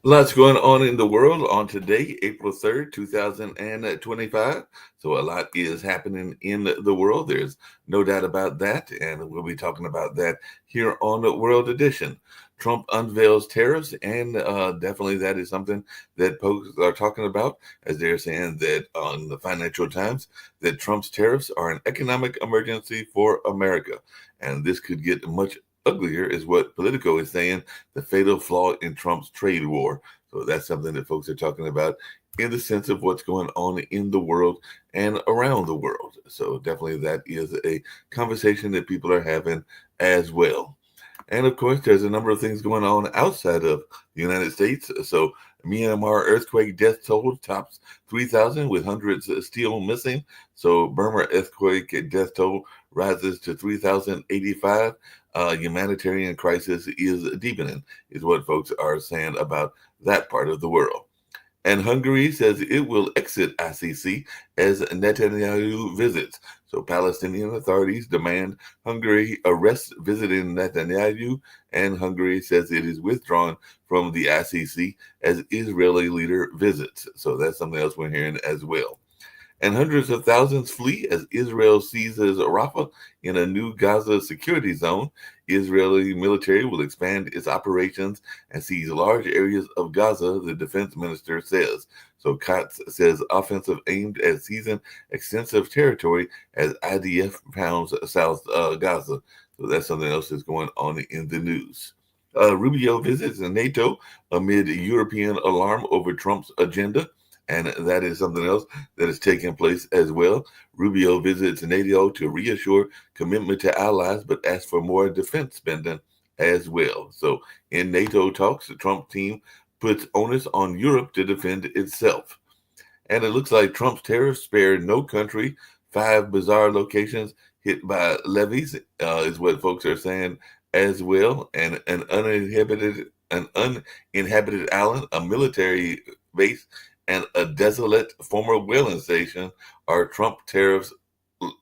Lots going on in the world on today, April 3rd, 2025. So, a lot is happening in the world. There's no doubt about that. And we'll be talking about that here on the World Edition. Trump unveils tariffs, and definitely that is something that folks are talking about as they're saying that on the Financial Times that Trump's tariffs are an economic emergency for America. And this could get much uglier, is what Politico is saying, the fatal flaw in Trump's trade war. So that's something that folks are talking about in the sense of what's going on in the world and around the world. So definitely that is a conversation that people are having as well. And of course, there's a number of things going on outside of the United States. So, Myanmar earthquake death toll tops 3,000 with hundreds still missing. So, Burma earthquake death toll rises to 3,085. Humanitarian crisis is deepening, is what folks are saying about that part of the world. And Hungary says it will exit ICC as Netanyahu visits. So Palestinian authorities demand Hungary arrest visiting Netanyahu, and Hungary says it is withdrawn from the ICC as Israeli leader visits. So that's something else we're hearing as well. And hundreds of thousands flee as Israel seizes Rafah in a new Gaza security zone. Israeli military will expand its operations and seize large areas of Gaza, the defense minister says. So Katz says offensive aimed at seizing extensive territory as IDF pounds South Gaza. So that's something else that's going on in the news. Rubio visits NATO amid European alarm over Trump's agenda. And that is something else that is taking place as well. Rubio visits NATO to reassure commitment to allies, but asks for more defense spending as well. So, in NATO talks, the Trump team puts onus on Europe to defend itself. And it looks like Trump's tariffs spared no country. Five bizarre locations hit by levees is what folks are saying as well. And an uninhabited island, a military base, and a desolate former whaling station are Trump tariffs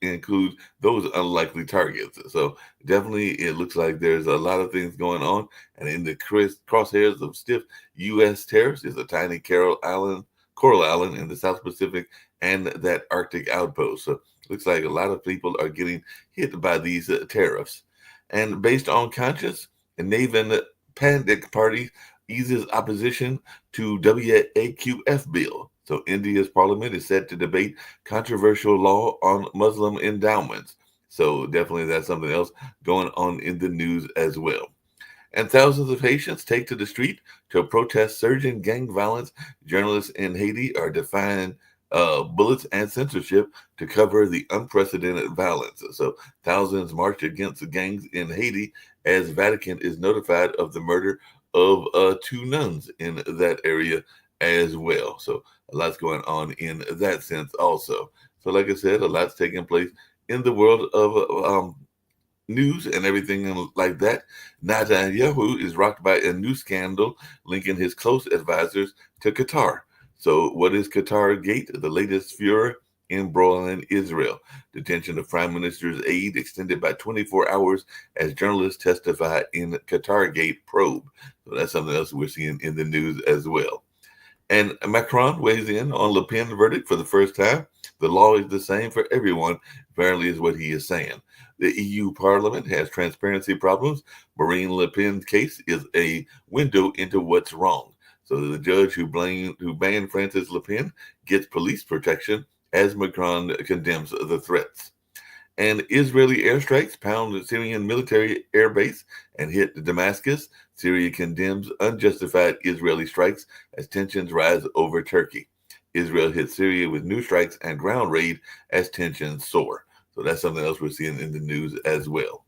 include those unlikely targets. So definitely it looks like there's a lot of things going on. And in the crosshairs of stiff U.S. tariffs is a tiny Coral Island in the South Pacific and that Arctic outpost. So it looks like a lot of people are getting hit by these tariffs. And based on conscience, and Navan Pandik Party eases opposition to WAQF bill. So India's parliament is set to debate controversial law on Muslim endowments. So definitely that's something else going on in the news as well. And thousands of Haitians take to the street to protest surging gang violence. Journalists in Haiti are defying bullets and censorship to cover the unprecedented violence. So thousands march against the gangs in Haiti as Vatican is notified of the murder of two nuns in that area as well. So a lot's going on in that sense also. So like I said, a lot's taking place in the world of news and everything like that. Netanyahu is rocked by a new scandal linking his close advisors to Qatar. So, what is Qatar Gate? The latest furor embroiling Israel. Detention of Prime Minister's aide extended by 24 hours as journalists testify in Qatar Gate probe. So, that's something else we're seeing in the news as well. And Macron weighs in on Le Pen verdict for the first time. The law is the same for everyone, apparently, is what he is saying. The EU Parliament has transparency problems. Marine Le Pen's case is a window into what's wrong. So the judge who banned Francis Le Pen gets police protection as Macron condemns the threats. And Israeli airstrikes pound the Syrian military airbase and hit Damascus. Syria condemns unjustified Israeli strikes as tensions rise over Turkey. Israel hit Syria with new strikes and ground raid as tensions soar. So that's something else we're seeing in the news as well.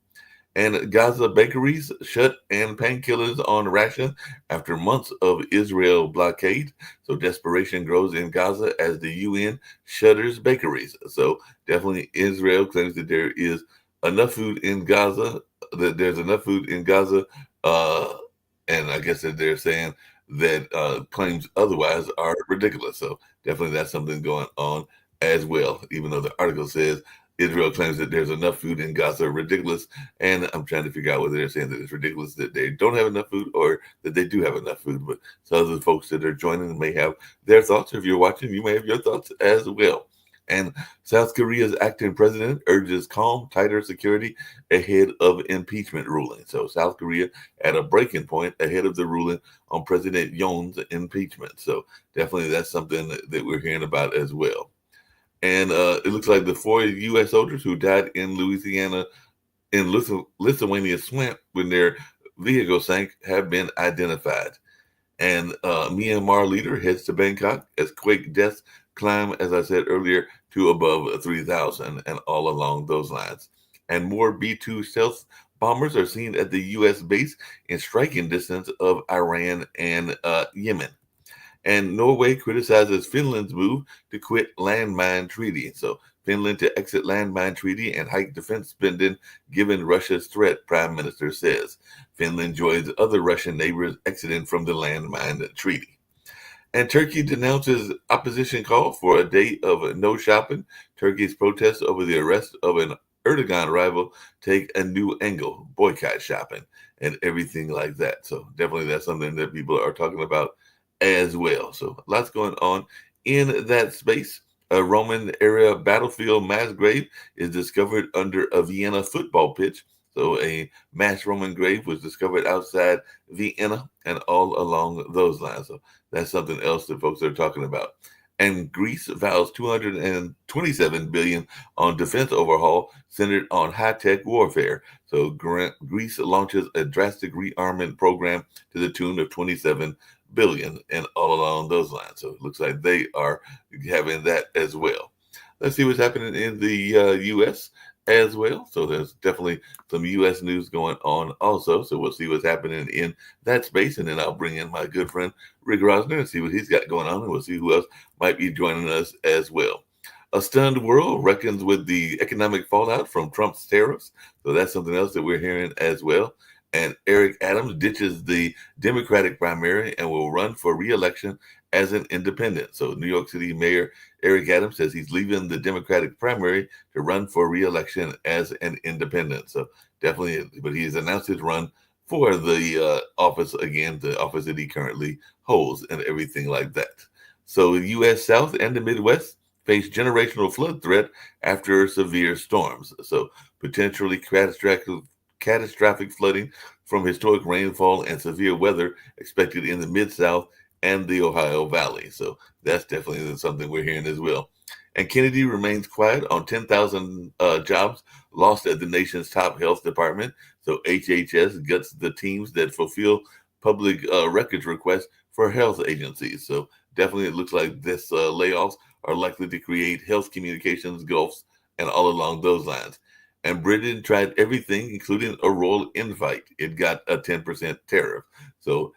And Gaza bakeries shut and painkillers on ration after months of Israel blockade. So desperation grows in Gaza as the UN shutters bakeries. So definitely Israel claims that there is enough food in Gaza, that there's enough food in Gaza. Uh, and I guess that they're saying that claims otherwise are ridiculous. So definitely that's something going on as well, even though the article says Israel claims that there's enough food in Gaza. Ridiculous. And I'm trying to figure out whether they're saying that it's ridiculous that they don't have enough food or that they do have enough food. But some of the folks that are joining may have their thoughts. If you're watching, you may have your thoughts as well. And South Korea's acting president urges calm, tighter security ahead of impeachment ruling. So South Korea at a breaking point ahead of the ruling on President Yoon's impeachment. So definitely that's something that we're hearing about as well. And it looks like the 4 U.S. soldiers who died in Louisiana in Lithuania swamp when their vehicle sank have been identified. And Myanmar leader heads to Bangkok as quake deaths climb, as I said earlier, to above 3,000 and all along those lines. And more B-2 stealth bombers are seen at the U.S. base in striking distance of Iran and Yemen. And Norway criticizes Finland's move to quit landmine treaty. So Finland to exit landmine treaty and hike defense spending given Russia's threat, Prime Minister says. Finland joins other Russian neighbors exiting from the landmine treaty. And Turkey denounces opposition call for a day of no shopping. Turkey's protests over the arrest of an Erdogan rival take a new angle, boycott shopping and everything like that. So definitely that's something that people are talking about as well. So lots going on in that space. A Roman era battlefield mass grave is discovered under a Vienna football pitch. So a mass Roman grave was discovered outside Vienna and all along those lines. So that's something else that folks are talking about. And Greece vows 227 billion on defense overhaul centered on high-tech warfare. So Greece launches a drastic rearmament program to the tune of 27 billion and all along those lines. So it looks like they are having that as well. Let's see what's happening in the U.S. as well. So there's definitely some U.S. news going on also. So we'll see what's happening in that space. And then I'll bring in my good friend Rick Rosner and see what he's got going on. And we'll see who else might be joining us as well. A stunned world reckons with the economic fallout from Trump's tariffs. So that's something else that we're hearing as well. And Eric Adams ditches the Democratic primary and will run for re-election as an independent. So New York City Mayor Eric Adams says he's leaving the Democratic primary to run for re-election as an independent. So definitely, but he's announced his run for the office again, the office that he currently holds and everything like that. So the U.S. South and the Midwest face generational flood threat after severe storms. So potentially catastrophic flooding from historic rainfall and severe weather expected in the Mid-South and the Ohio Valley. So that's definitely something we're hearing as well. And Kennedy remains quiet on 10,000 jobs lost at the nation's top health department. So HHS guts the teams that fulfill public records requests for health agencies. So definitely it looks like this layoffs are likely to create health communications gulfs and all along those lines. And Britain tried everything, including a royal invite. It got a 10% tariff. So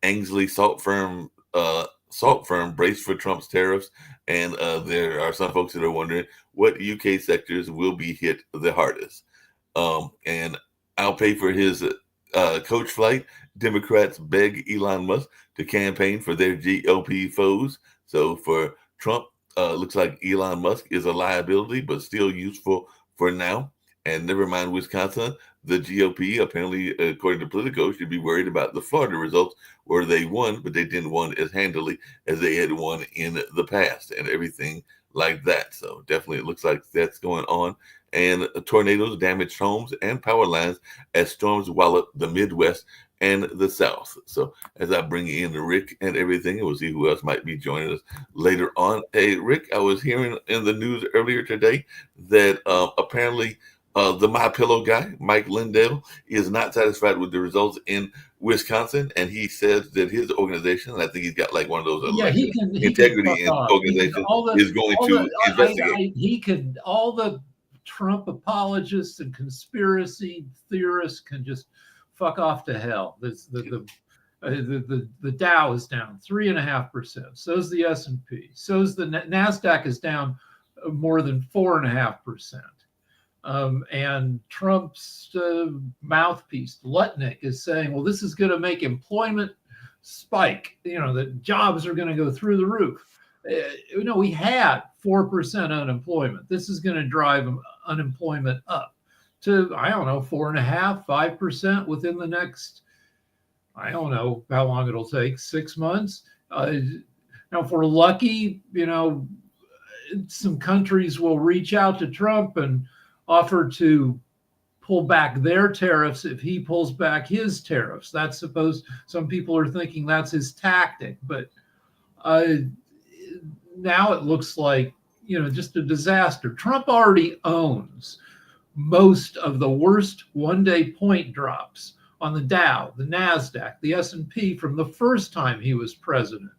Ainsley salt firm braced for Trump's tariffs. And there are some folks that are wondering what UK sectors will be hit the hardest. And I'll pay for his coach flight. Democrats beg Elon Musk to campaign for their GOP foes. So for Trump, looks like Elon Musk is a liability, but still useful for now. And never mind Wisconsin, the GOP, apparently, according to Politico, should be worried about the Florida results where they won, but they didn't win as handily as they had won in the past and everything like that. So definitely it looks like that's going on. And tornadoes damaged homes and power lines as storms wallop the Midwest and the South. So as I bring in Rick and everything, we'll see who else might be joining us later on. Hey, Rick, I was hearing in the news earlier today that apparently the MyPillow guy, Mike Lindell, is not satisfied with the results in Wisconsin, and he says that his organization, and I think he's got like one of those integrity organizations, is going to investigate. All the Trump apologists and conspiracy theorists can just fuck off to hell. The Dow is down 3.5%. So's the S&P. So's the NASDAQ is down more than 4.5%. And Trump's mouthpiece, Lutnick, is saying, well, this is going to make employment spike, that jobs are going to go through the roof. We had 4% unemployment. This is going to drive unemployment up to, I don't know, 4.5%, 5% within the next, I don't know how long it'll take, 6 months. Now, if we're lucky, some countries will reach out to Trump and offer to pull back their tariffs if he pulls back his tariffs. That's supposed, some people are thinking that's his tactic, but now it looks like, just a disaster. Trump already owns most of the worst one-day point drops on the Dow, the NASDAQ, the S&P from the first time he was president.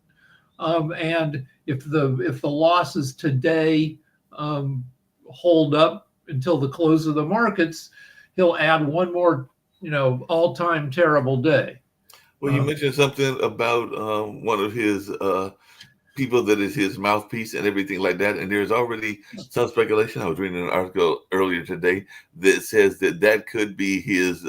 And if the losses today hold up until the close of the markets, he'll add one more, all-time terrible day. Well, you mentioned something about one of his people that is his mouthpiece and everything like that. And there's already some speculation. I was reading an article earlier today that says that could be his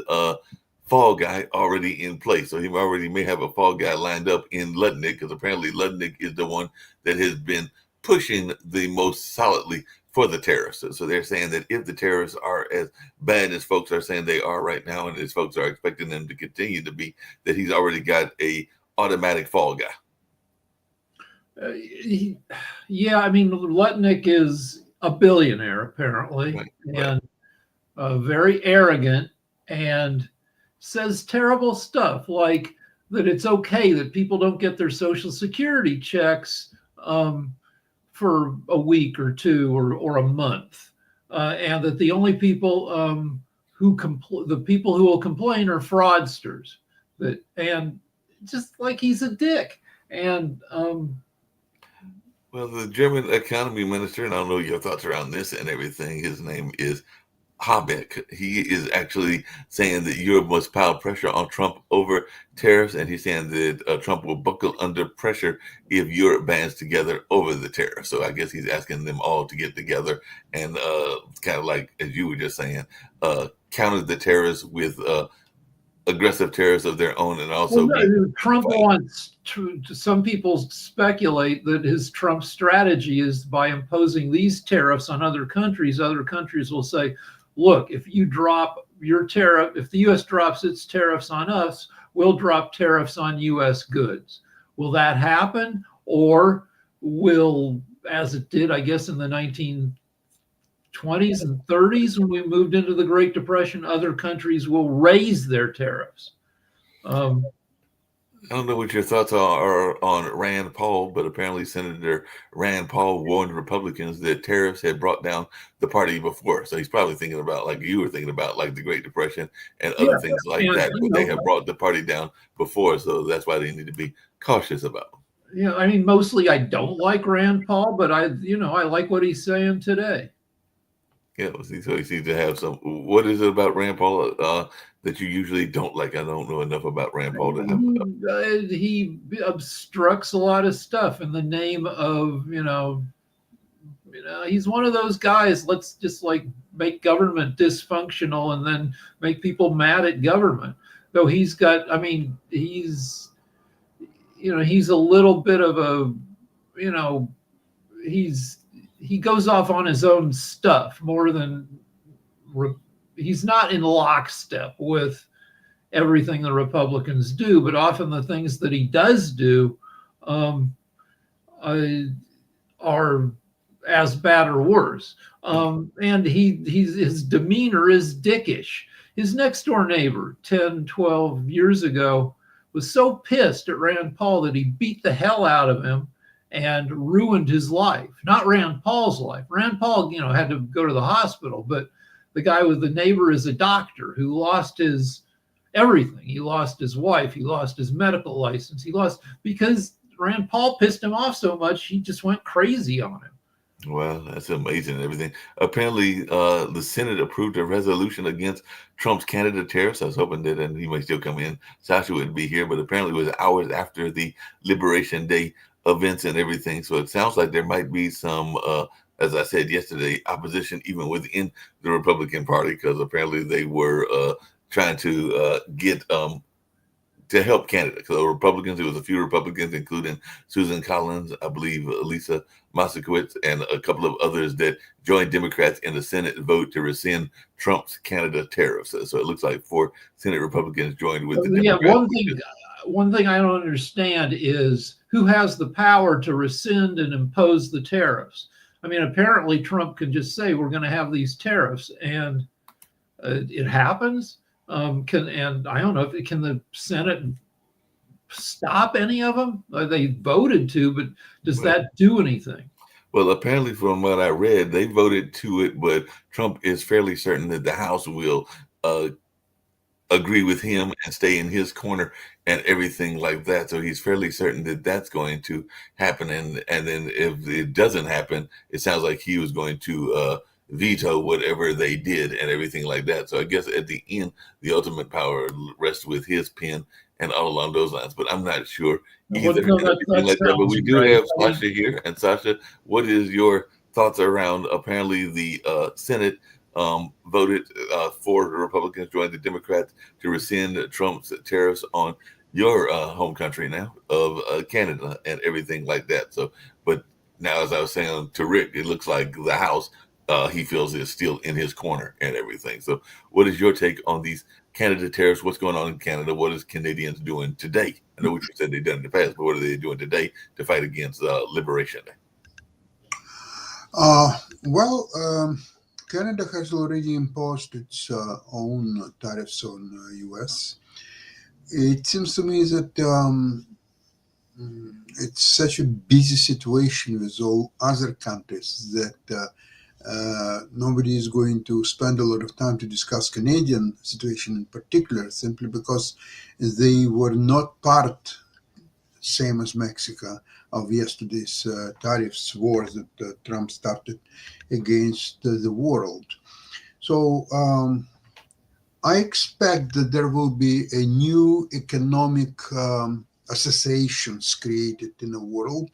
fall guy already in place. So he already may have a fall guy lined up in Lutnick, because apparently Lutnick is the one that has been pushing the most solidly for the tariffs. So they're saying that if the tariffs are as bad as folks are saying they are right now, and as folks are expecting them to continue to be, that he's already got a automatic fall guy. Yeah, I mean, Lutnick is a billionaire apparently, Right. And very arrogant, and says terrible stuff like that it's okay that people don't get their Social Security checks for a week or two or a month, and that the only people the people who will complain are fraudsters. And just like he's a dick. And well, the German economy minister, and I don't know your thoughts around this and everything, his name is Habeck. He is actually saying that Europe must pile pressure on Trump over tariffs, and he's saying that Trump will buckle under pressure if Europe bands together over the tariffs. So I guess he's asking them all to get together and kind of like, as you were just saying, counter the terrorists with aggressive tariffs of their own, and also Trump wants to. Some people speculate that his Trump strategy is by imposing these tariffs on other countries will say, look, if you drop your tariff, if the U.S. drops its tariffs on us, we'll drop tariffs on U.S. goods. Will that happen? Or will, as it did, I guess, in the 1920s and 30s, when we moved into the Great Depression, other countries will raise their tariffs? I don't know what your thoughts are on Rand Paul, but apparently Senator Rand Paul warned Republicans that tariffs had brought down the party before. So he's probably thinking about, like you were thinking about, like the Great Depression and other things like that. But they have brought the party down before, so that's why they need to be cautious about them. Yeah, I mean, mostly I don't like Rand Paul, but I like what he's saying today. Yeah, so he seems to have some. What is it about Rand Paul that you usually don't like? I don't know enough about Rand Paul to have. He obstructs a lot of stuff in the name of, he's one of those guys. Let's just like make government dysfunctional and then make people mad at government. Though he's got, I mean, he's a little bit of a, he goes off on his own stuff more than he's not in lockstep with everything the Republicans do, but often the things that he does do are as bad or worse. And his demeanor is dickish. His next door neighbor 10, 12 years ago was so pissed at Rand Paul that he beat the hell out of him and ruined his life. Not Rand Paul's life. Rand Paul, had to go to the hospital, but the guy with the neighbor is a doctor who lost his everything. He lost his wife. He lost his medical license. Because Rand Paul pissed him off so much, he just went crazy on him. Well, that's amazing and everything. Apparently, the Senate approved a resolution against Trump's Canada tariffs. I was hoping that, and he might still come in, Sasha wouldn't be here, but apparently it was hours after the Liberation Day events and everything. So it sounds like there might be some, as I said yesterday, opposition even within the Republican Party, because apparently they were trying to get to help Canada. So Republicans, there was a few Republicans, including Susan Collins, I believe Lisa Moskowitz, and a couple of others that joined Democrats in the Senate vote to rescind Trump's Canada tariffs. So it looks like 4 Senate Republicans joined with the Yeah, Democrats. one thing I don't understand is who has the power to rescind and impose the tariffs. I mean, apparently Trump can just say we're going to have these tariffs, and it happens. And I don't know if can the Senate stop any of them? They voted to, but does that do anything? Well, apparently, from what I read, they voted to it, but Trump is fairly certain that the House will agree with him and stay in his corner and everything like that. So he's fairly certain that that's going to happen. And then if it doesn't happen, it sounds like he was going to veto whatever they did and everything like that. So I guess at the end, the ultimate power rests with his pen and all along those lines. But I'm not sure either. No, that Like that. But we do right. have Sasha here. And Sasha, what is your thoughts around apparently the Senate voted for the Republicans joined the Democrats to rescind Trump's tariffs on your home country now of Canada and everything like that. So, but now, as I was saying to Rick, it looks like the House he feels is still in his corner and everything. So, what is your take on these Canada tariffs? What's going on in Canada? What is Canadians doing today? I know what you said they've done in the past, but what are they doing today to fight against Liberation Day? Canada has already imposed its own tariffs on U.S. It seems to me that it's such a busy situation with all other countries that nobody is going to spend a lot of time to discuss Canadian situation in particular, simply because they were not part, same as Mexico, of yesterday's tariffs war that Trump started against the world. So I expect that there will be a new economic associations created in the world,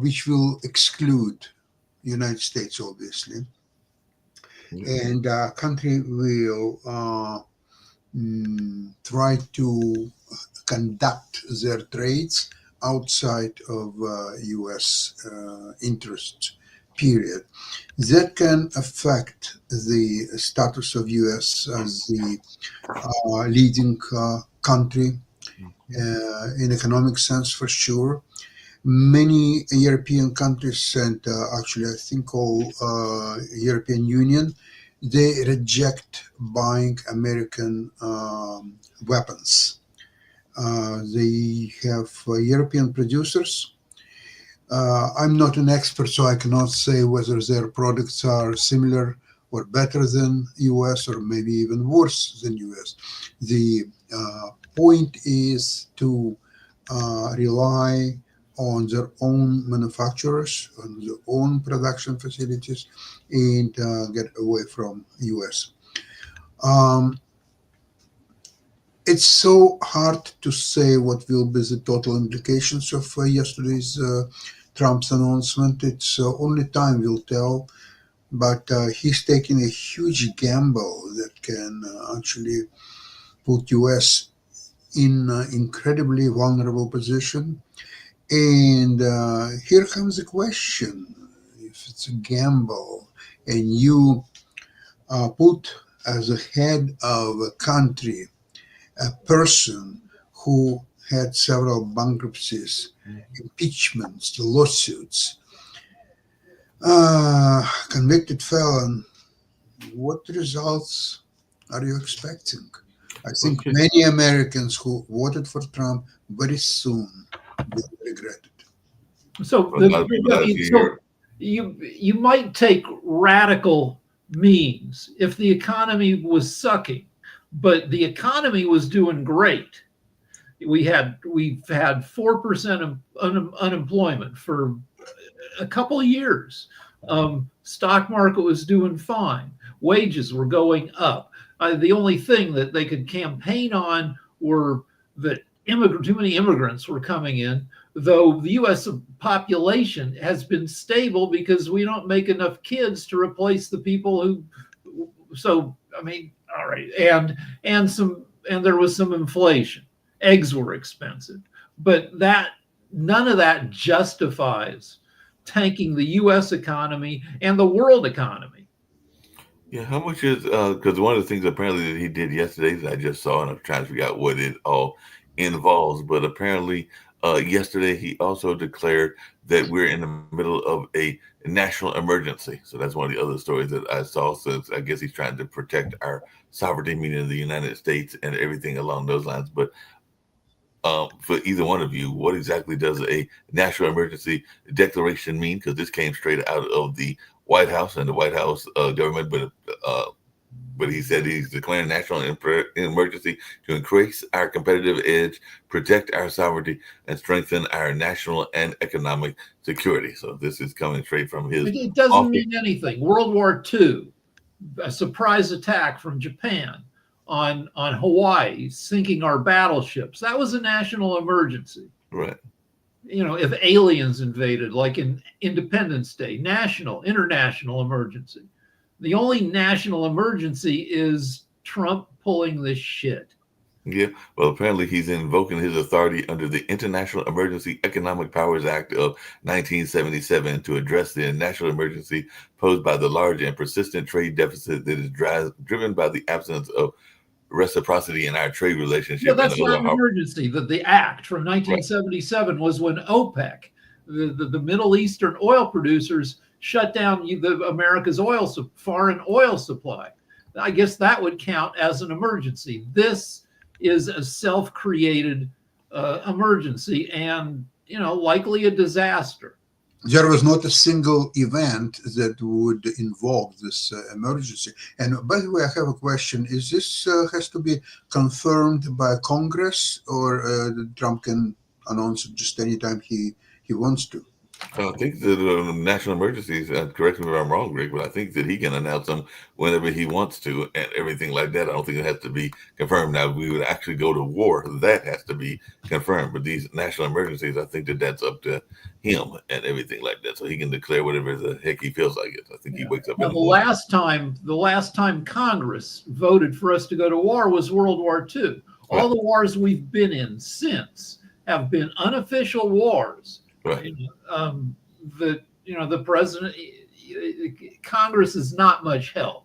which will exclude United States, obviously, and country will try to conduct their trades outside of U.S. interests, period. That can affect the status of U.S. as the leading country in economic sense, for sure. Many European countries and actually I think all European Union, they reject buying American weapons. They have European producers. I'm not an expert, so I cannot say whether their products are similar or better than US or maybe even worse than US. The point is to rely on their own manufacturers, on their own production facilities, and get away from US. It's so hard to say what will be the total implications of yesterday's Trump's announcement. It's only time will tell, but he's taking a huge gamble that can actually put US in an incredibly vulnerable position. And here comes the question: if it's a gamble and you put as a head of a country a person who had several bankruptcies, impeachments, lawsuits, convicted felon, what results are you expecting? I think many Americans who voted for Trump very soon will regret it. So, you might take radical means if the economy was sucking, but the economy was doing great. We've had 4% unemployment for a couple of years. Stock market was doing fine. Wages were going up. The only thing that they could campaign on were that too many immigrants were coming in, though the U.S. population has been stable because we don't make enough kids to replace the people who. So, I mean, all right, and some and there was some inflation. Eggs were expensive, but none of that justifies tanking the U.S. economy and the world economy. Yeah, how much is because one of the things apparently that he did yesterday that I just saw, and I'm trying to figure out what it all involves, but apparently yesterday he also declared that we're in the middle of a national emergency. So that's one of the other stories that I saw. So I guess he's trying to protect our sovereignty, meaning the United States, and everything along those lines. But for either one of you, what exactly does a national emergency declaration mean? Because this came straight out of the White House and the White House government, but he said he's declaring national emergency to increase our competitive edge, protect our sovereignty, and strengthen our national and economic security. So this is coming straight from his It doesn't office. mean anything. World War II, a surprise attack from Japan on Hawaii, sinking our battleships. That was a national emergency. Right. You know, if aliens invaded, like in Independence Day, national, international emergency. The only national emergency is Trump pulling this shit. Yeah, well, apparently he's invoking his authority under the International Emergency Economic Powers Act of 1977 to address the national emergency posed by the large and persistent trade deficit that is driven by the absence of reciprocity in our trade relationship. Yeah, that's not an emergency. The act from 1977 was when OPEC, the Middle Eastern oil producers, shut down America's foreign oil supply. I guess that would count as an emergency. This is a self-created emergency, and likely a disaster. There was not a single event that would involve this emergency. And by the way, I have a question. Is this has to be confirmed by Congress, or Trump can announce it just anytime he wants to? I think that national emergencies, correct me if I'm wrong, Greg, but I think that he can announce them whenever he wants to and everything like that. I don't think it has to be confirmed. Now, if we would actually go to war, that has to be confirmed. But these national emergencies, I think that's up to him and everything like that. So he can declare whatever the heck he feels like it. I think he wakes up in the morning. The last time Congress voted for us to go to war was World War II. All the wars we've been in since have been unofficial wars. Right. The president, Congress is not much help.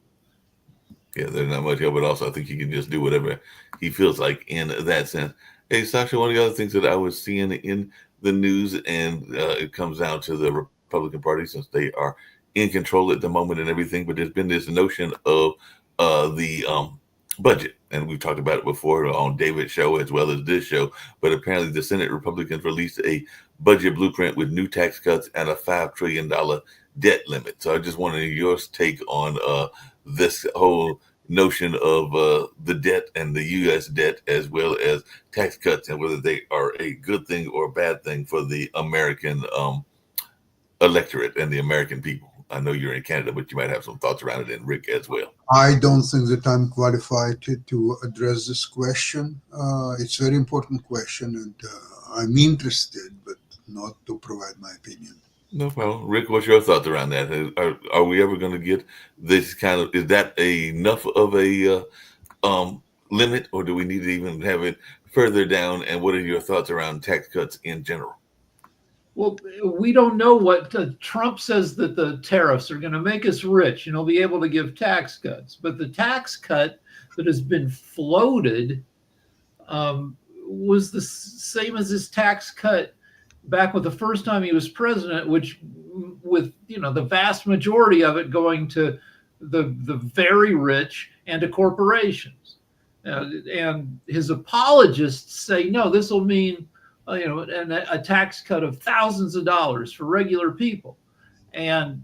Yeah, there's not much help, but also I think he can just do whatever he feels like in that sense. Hey, Sasha, one of the other things that I was seeing in the news, and it comes down to the Republican Party, since they are in control at the moment and everything, but there's been this notion of the budget, and we've talked about it before on David's show as well as this show, but apparently the Senate Republicans released a budget blueprint with new tax cuts and a $5 trillion debt limit. So I just wanted your take on this whole notion of the debt and the U.S. debt, as well as tax cuts, and whether they are a good thing or a bad thing for the American electorate and the American people. I know you're in Canada, but you might have some thoughts around it, and Rick as well. I don't think that I'm qualified to address this question. It's a very important question, and I'm interested, but not to provide my opinion. No problem. Rick, what's your thoughts around that? Are we ever going to get this kind of, is that enough of a limit, or do we need to even have it further down? And what are your thoughts around tax cuts in general? Well, we don't know what Trump says, that the tariffs are going to make us rich and he'll be able to give tax cuts. But the tax cut that has been floated was the same as his tax cut back with the first time he was president, which with the vast majority of it going to the very rich and to corporations. And his apologists say, no, this will mean a tax cut of thousands of dollars for regular people. And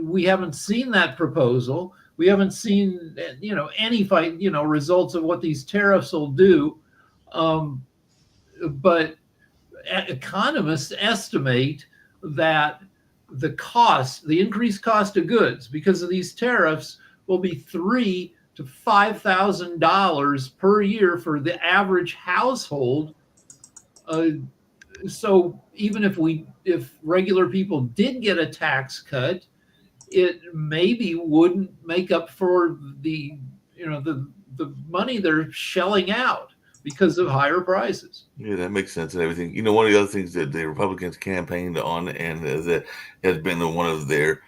we haven't seen that proposal. We haven't seen, any results of what these tariffs will do. But economists estimate that the increased cost of goods because of these tariffs will be $3,000 to $5,000 per year for the average household. So even if regular people did get a tax cut, it maybe wouldn't make up for the the money they're shelling out because of higher prices. Yeah, that makes sense and everything. One of the other things that the Republicans campaigned on, and that has been one of their,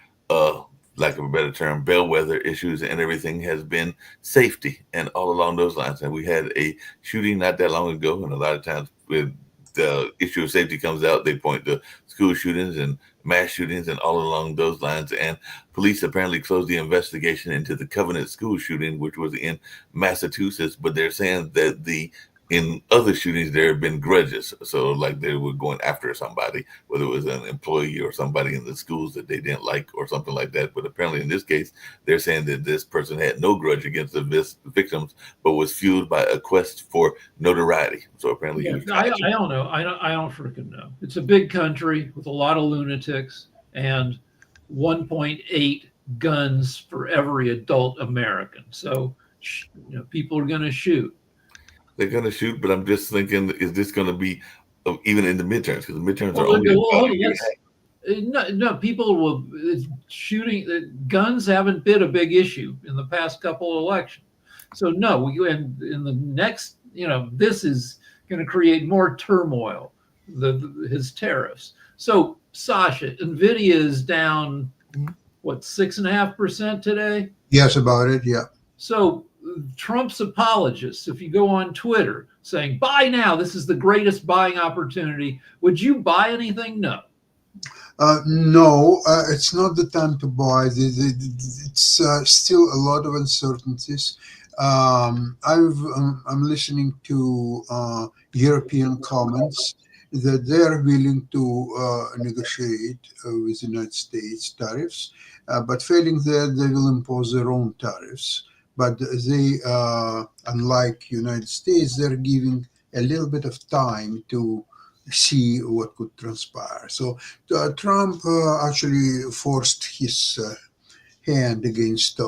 lack of a better term, bellwether issues and everything, has been safety and all along those lines. And we had a shooting not that long ago, and a lot of times when the issue of safety comes out, they point to school shootings and mass shootings and all along those lines. And police apparently closed the investigation into the Covenant school shooting, which was in Massachusetts, but they're saying that in other shootings, there have been grudges. So, like, they were going after somebody, whether it was an employee or somebody in the schools that they didn't like or something like that. But apparently, in this case, they're saying that this person had no grudge against the victims, but was fueled by a quest for notoriety. So, apparently, he was I don't know. I don't freaking know. It's a big country with a lot of lunatics and 1.8 guns for every adult American. So, people are going to shoot. They're going to shoot, but I'm just thinking, is this going to be even in the midterms? Because the midterms are Well, only well, about a year and a half. No, people will shooting. Guns haven't been a big issue in the past couple of elections. So no, and in the next, this is going to create more turmoil. His tariffs. So Sasha, Nvidia is down, what, 6.5% today? Yes, about it. Yeah. So Trump's apologists, if you go on Twitter saying, buy now, this is the greatest buying opportunity, would you buy anything? No. No, it's not the time to buy. It's still a lot of uncertainties. I'm listening to European comments that they're willing to negotiate with the United States tariffs, but failing that, they will impose their own tariffs. But they, unlike United States, they're giving a little bit of time to see what could transpire. So Trump actually forced his hand against,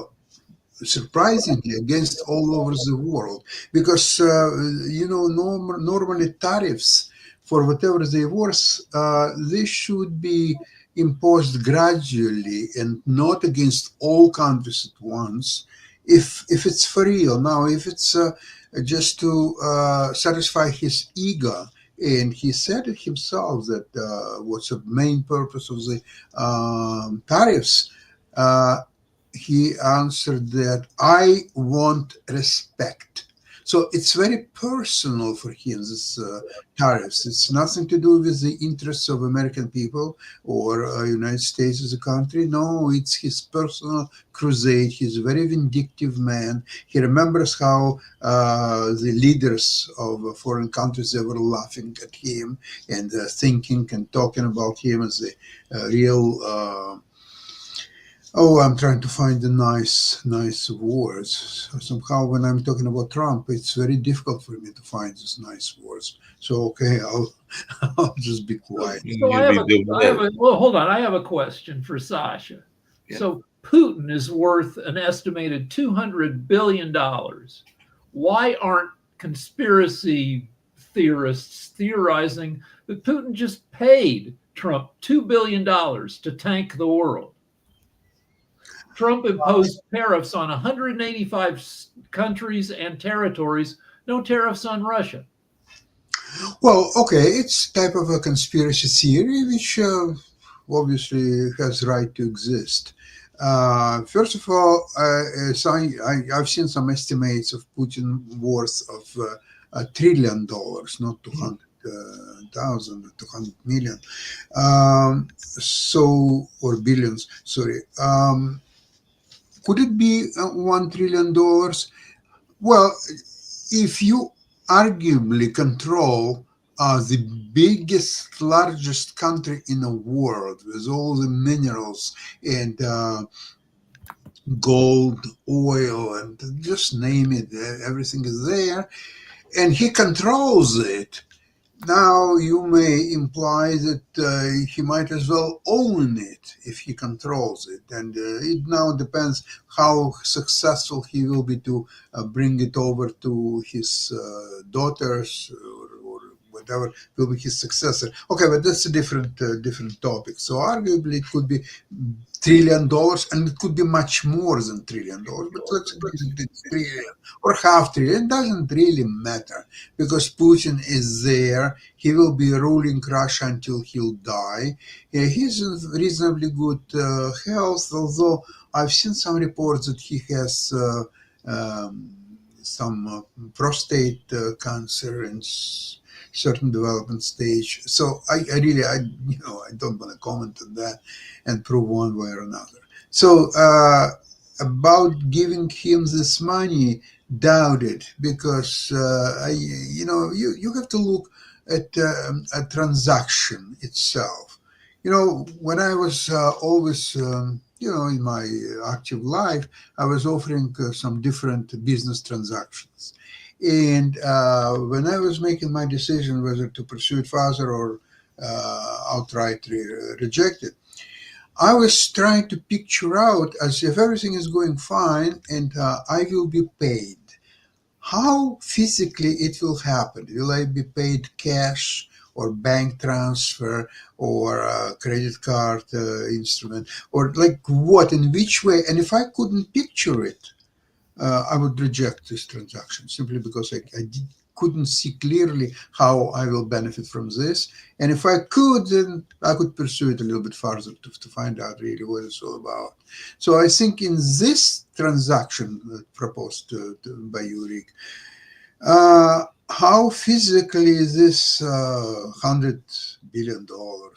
surprisingly, against all over the world, because normally tariffs, for whatever they're worth, they should be imposed gradually and not against all countries at once. If it's for real. Now, if it's just to satisfy his ego, and he said it himself that what's the main purpose of the tariffs, he answered that I want respect. So it's very personal for him, this tariffs. It's nothing to do with the interests of American people or United States as a country. No, it's his personal crusade. He's a very vindictive man. He remembers how the leaders of foreign countries, they were laughing at him and thinking and talking about him as a real... I'm trying to find the nice words. Somehow, when I'm talking about Trump, it's very difficult for me to find these nice words. So, okay, I'll just be quiet. So hold on. I have a question for Sasha. Yeah. So Putin is worth an estimated $200 billion. Why aren't conspiracy theorists theorizing that Putin just paid Trump $2 billion to tank the world? Trump imposed tariffs on 185 countries and territories, no tariffs on Russia. Well, okay, it's type of a conspiracy theory, which obviously has right to exist. First of all, I've seen some estimates of Putin worth of $1 trillion, not 200,000 or 200 million. Or billions, sorry. Could it be $1 trillion? Well, if you arguably control the biggest, largest country in the world with all the minerals and gold, oil, and just name it, everything is there, and he controls it, now you may imply that he might as well own it if he controls it. And it now depends how successful he will be to bring it over to his daughters or whatever will be his successor. Okay, but that's a different topic. So arguably it could be $1 trillion, and it could be much more than $1 trillion. But let's agree that it's trillion or half trillion. It doesn't really matter because Putin is there. He will be ruling Russia until he'll die. He's in reasonably good health, although I've seen some reports that he has some prostate cancer in certain development stage. So I don't want to comment on that and prove one way or another. So about giving him this money, doubt it, because you have to look at a transaction itself. When I was always in my active life, I was offering some different business transactions. And when I was making my decision whether to pursue it further or outright reject it, I was trying to picture out as if everything is going fine and I will be paid. How physically it will happen? Will I be paid cash or bank transfer or a credit card instrument, or like what, in which way? And if I couldn't picture it, I would reject this transaction simply because I couldn't see clearly how I will benefit from this. And if I could, then I could pursue it a little bit further to find out really what it's all about. So I think in this transaction proposed by you, Rick, how physically this $100 billion or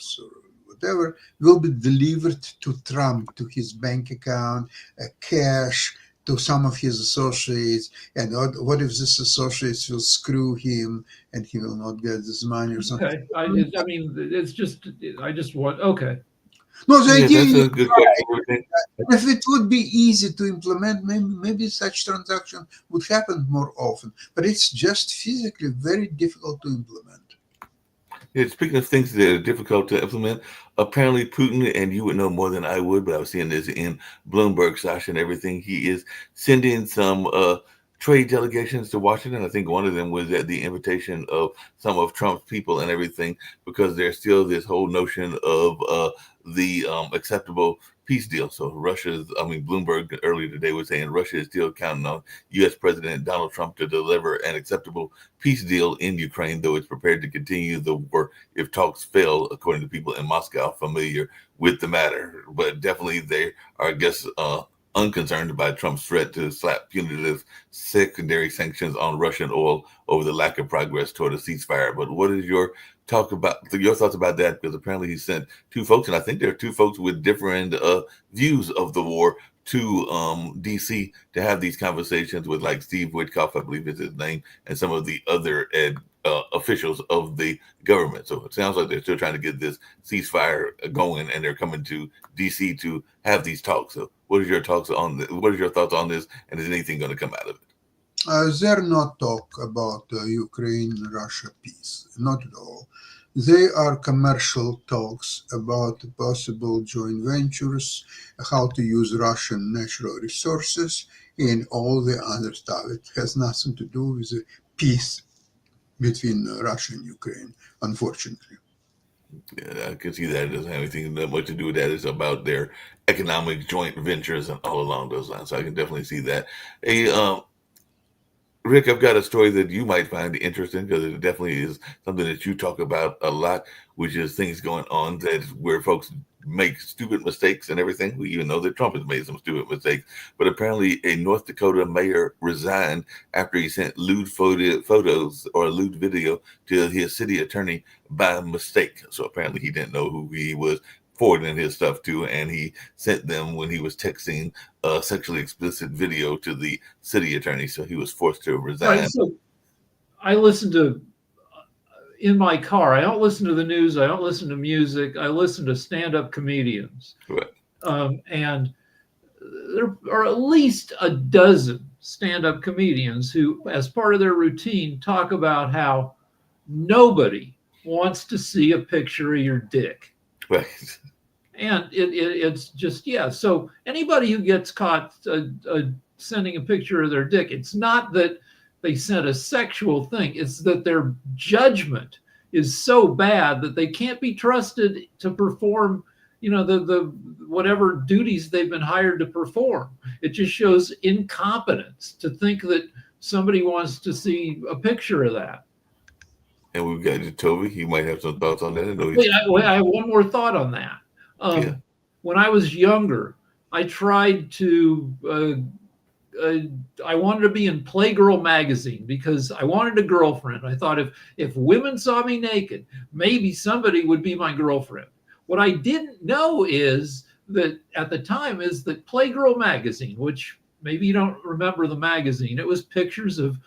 whatever will be delivered to Trump, to his bank account, cash, to some of his associates, and what if this associates will screw him and he will not get this money or something? Okay, I mean, it's just, I just want, okay. No, the idea that's a good question. If it would be easy to implement, maybe such transaction would happen more often, but it's just physically very difficult to implement. Yeah, speaking of things that are difficult to implement, apparently Putin, and you would know more than I would, but I was seeing this in Bloomberg, Sasha, and everything. He is sending some trade delegations to Washington. I think one of them was at the invitation of some of Trump's people and everything, because there's still this whole notion of the acceptable peace deal. So Bloomberg earlier today was saying Russia is still counting on U.S. President Donald Trump to deliver an acceptable peace deal in Ukraine, though it's prepared to continue the war if talks fail, according to people in Moscow familiar with the matter. But definitely they are, I guess, unconcerned by Trump's threat to slap punitive secondary sanctions on Russian oil over the lack of progress toward a ceasefire. But what is your thoughts about that? Because apparently he sent two folks, and I think there are two folks with different views of the war to D.C. to have these conversations with, like, Steve Witkoff, I believe is his name, and some of the other officials of the government. So it sounds like they're still trying to get this ceasefire going, and they're coming to D.C. to have these talks. So what is your thoughts on this? What is your thoughts on this? And is anything going to come out of it? They're not talk about Ukraine-Russia peace, not at all. They are commercial talks about possible joint ventures, how to use Russian natural resources, and all the other stuff. It has nothing to do with the peace between Russia and Ukraine, unfortunately. Yeah, I can see that. It doesn't have anything that much to do with that. It's about their economic joint ventures and all along those lines. So I can definitely see that. Hey, Rick, I've got a story that you might find interesting, because it definitely is something that you talk about a lot, which is things going on where folks make stupid mistakes and everything. We even know that Trump has made some stupid mistakes, but apparently a North Dakota mayor resigned after he sent lewd photos or a lewd video to his city attorney by mistake. So apparently he didn't know who he was forwarding his stuff to, and he sent them when he was texting a sexually explicit video to the city attorney. So he was forced to resign. Right, so I listen to, in my car, I don't listen to the news, I don't listen to music, I listen to stand-up comedians. Right. And there are at least a dozen stand-up comedians who, as part of their routine, talk about how nobody wants to see a picture of your dick. Right. And it's just, yeah. So anybody who gets caught sending a picture of their dick, it's not that they sent a sexual thing. It's that their judgment is so bad that they can't be trusted to perform, the whatever duties they've been hired to perform. It just shows incompetence to think that somebody wants to see a picture of that. And we've got Toby. He might have some thoughts on that. I have one more thought on that. Yeah. When I was younger, I tried to. I wanted to be in Playgirl magazine because I wanted a girlfriend. I thought if women saw me naked, maybe somebody would be my girlfriend. What I didn't know is that at the time is that Playgirl magazine, which maybe you don't remember the magazine, it was pictures of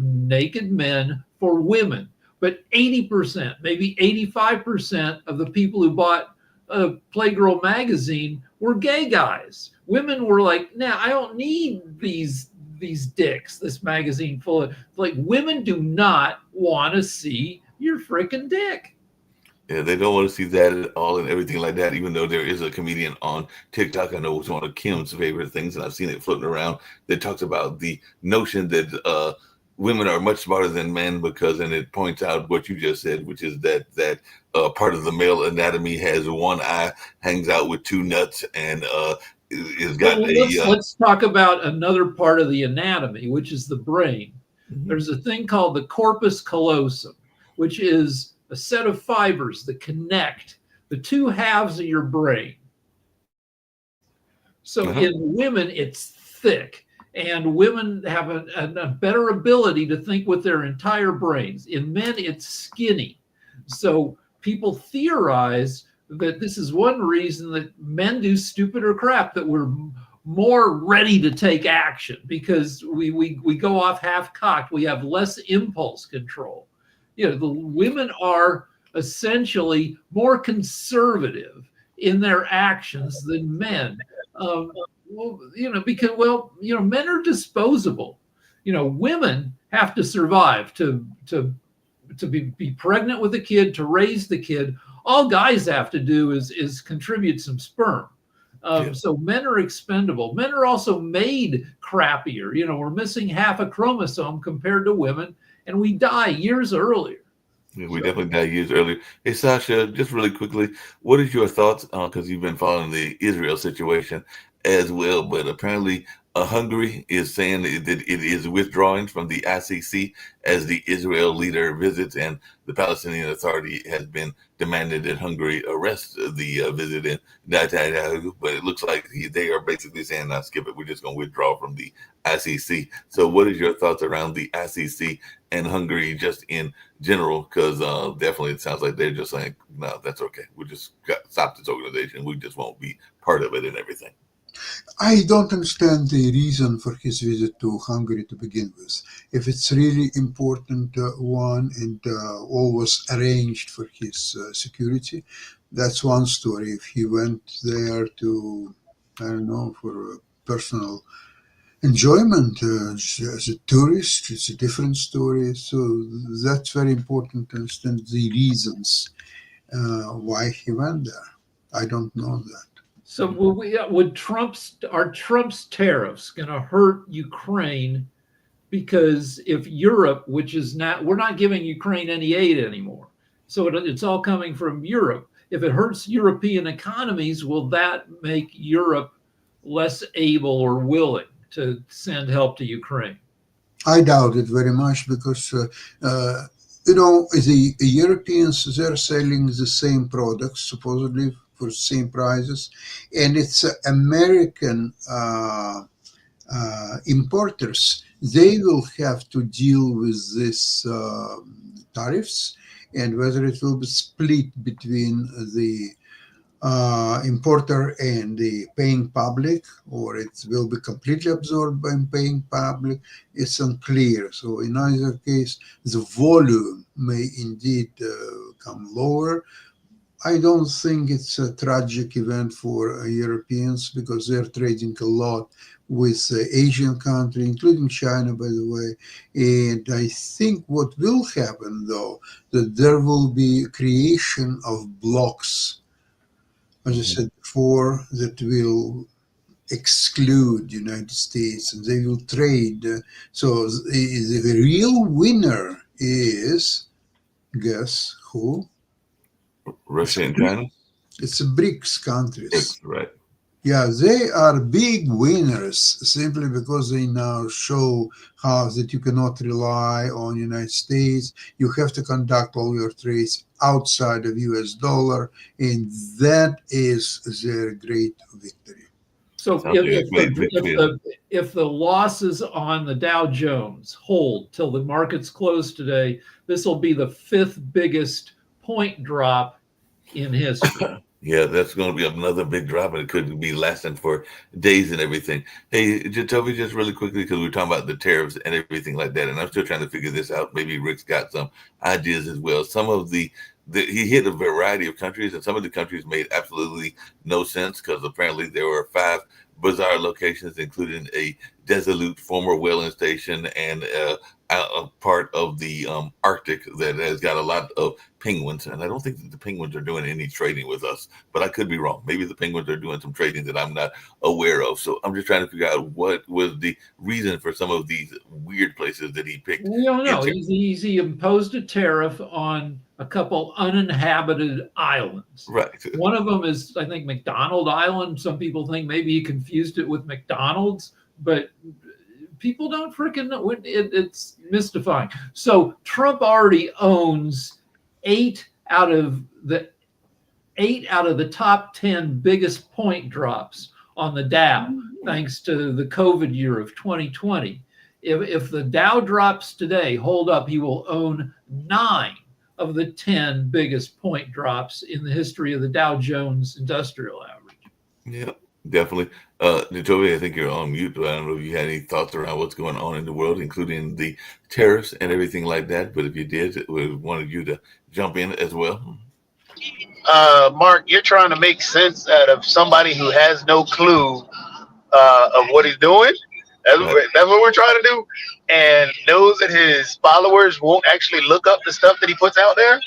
naked men for women. But 80%, maybe 85% of the people who bought Playgirl magazine were gay guys. Women were like, nah, I don't need these dicks, this magazine full of, like, women do not want to see your freaking dick. Yeah, they don't want to see that at all and everything like that, even though there is a comedian on TikTok, I know it's one of Kim's favorite things, and I've seen it floating around, that talks about the notion that women are much smarter than men and it points out what you just said, which is that part of the male anatomy has one eye, hangs out with two nuts, and is got let's talk about another part of the anatomy, which is the brain. Mm-hmm. There's a thing called the corpus callosum, which is a set of fibers that connect the two halves of your brain. So in women, it's thick, and women have a better ability to think with their entire brains. In men, it's skinny. So people theorize that this is one reason that men do stupider crap, that we're more ready to take action because we go off half-cocked. We have less impulse control. The women are essentially more conservative in their actions than men. Because men are disposable. Women have to survive to be pregnant with a kid, to raise the kid. All guys have to do is contribute some sperm. So men are expendable. Men are also made crappier. We're missing half a chromosome compared to women, and we die years earlier. Yeah, we definitely died years earlier. Hey, Sasha, just really quickly, what is your thoughts on, because you've been following the Israel situation as well, but apparently Hungary is saying that it is withdrawing from the ICC as the Israel leader visits, and the Palestinian Authority has been demanded that Hungary arrest the visiting Netanyahu, but it looks like they are basically saying, "Now skip it, we're just going to withdraw from the ICC." So what is your thoughts around the ICC and Hungary just in general? Because definitely it sounds like they're just saying, no, that's okay. We just stop this organization. We just won't be part of it and everything. I don't understand the reason for his visit to Hungary to begin with. If it's really important one and all was arranged for his security, that's one story. If he went there to, I don't know, for personal enjoyment as a tourist, it's a different story. So that's very important to understand the reasons why he went there. I don't know that. So are Trump's tariffs going to hurt Ukraine? Because if Europe, which is not, we're not giving Ukraine any aid anymore. So it's all coming from Europe. If it hurts European economies, will that make Europe less able or willing to send help to Ukraine? I doubt it very much because, the Europeans, they're selling the same products, supposedly, for the same prices, and it's American importers. They will have to deal with these tariffs, and whether it will be split between the importer and the paying public, or it will be completely absorbed by paying public, it's unclear. So in either case, the volume may indeed come lower. I don't think it's a tragic event for Europeans because they're trading a lot with Asian countries, including China, by the way. And I think what will happen, though, that there will be creation of blocks, as I said before, that will exclude the United States and they will trade. So the real winner is Guess who? Russia and China. It's BRICS countries. Right. Yeah, they are big winners simply because they now show how that you cannot rely on United States. You have to conduct all your trades outside of US dollar, and that is their great victory. So Sounds like a great victory. if the losses on the Dow Jones hold till the markets close today, this will be the 5th biggest point drop in history. Yeah, that's going to be another big drop, and it could be lasting for days and everything. Hey, Jacoby, just really quickly, because we were talking about the tariffs and everything like that, and I'm still trying to figure this out. Maybe Rick's got some ideas as well. Some of the he hit a variety of countries, and some of the countries made absolutely no sense because apparently there were 5 bizarre locations, including a dissolute former whaling station and a part of the Arctic that has got a lot of penguins. And I don't think that the penguins are doing any trading with us, but I could be wrong. Maybe the penguins are doing some trading that I'm not aware of. So I'm just trying to figure out what was the reason for some of these weird places that he picked. We don't know. He imposed a tariff on a couple uninhabited islands. Right. One of them is, I think, McDonald Island. Some people think maybe he confused it with McDonald's, but people don't freaking know. It's mystifying. So Trump already owns 8 out of the top 10 biggest point drops on the Dow, thanks to the COVID year of 2020. If the Dow drops today, hold up, he will own 9 of the 10 biggest point drops in the history of the Dow Jones Industrial Average. Yeah, definitely. Jacoby, I think you're on mute, but I don't know if you had any thoughts around what's going on in the world, including the tariffs and everything like that. But if you did, we wanted you to jump in as well. Mark, you're trying to make sense out of somebody who has no clue of what he's doing. That's what we're trying to do, and knows that his followers won't actually look up the stuff that he puts out there.